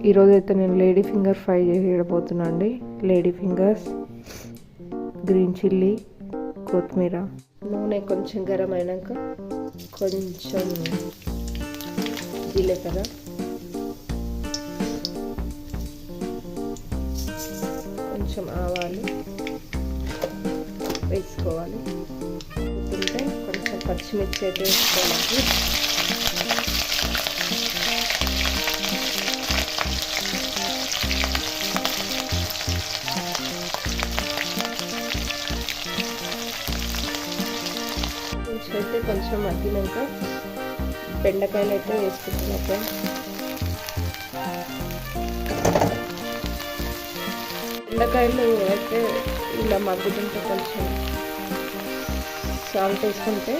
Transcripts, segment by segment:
ఈరోజు అయితే నేను లేడీ ఫింగర్ ఫ్రై చేయబోతున్నా అండి. లేడీ ఫింగర్స్, గ్రీన్ చిల్లీ, కొత్తిమీర. నూనె కొంచెం గరం అయినాక కొంచెం జీలకర్ర, కొంచెం ఆవాలు వేసుకోవాలి. తింటే కొంచెం పచ్చిమిర్చి అయితే వేసుకోవాలి. అయితే కొంచెం మగ్గినాక బెండకాయలు అయితే వేసుకుంటున్నాం ఫ్రెండ్స్. బెండకాయలు అయితే ఇలా మగ్గుతుంటే కొంచెం సాల్ట్ వేసుకుంటే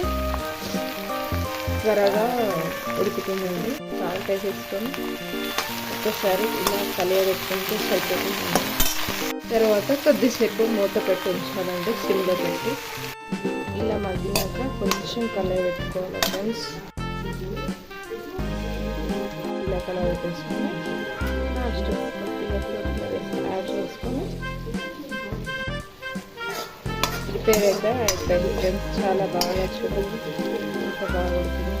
త్వరగా ఉడుకుతుందండి. సాల్ట్ వేసేసుకొని ఒక్కసారి ఇలా కలియబెట్టుకుంటే సరిపోతుంది. తర్వాత కొద్దిసేపు మూత పెట్టి ఉంచాలండి, సిమ్లో పెట్టి. ఇలా మగ్గినాక కొంచెం కలియబెట్టుకోవాలి ఫ్రెండ్స్. ఇలా కలియబెట్టేసుకొని లాస్ట్ యాడ్ చేసుకొని ప్రిపేర్ అయితే అయిపోయింది ఫ్రెండ్స్. చాలా బాగా చూడండి, ఎంత బాగా ఉంటుంది.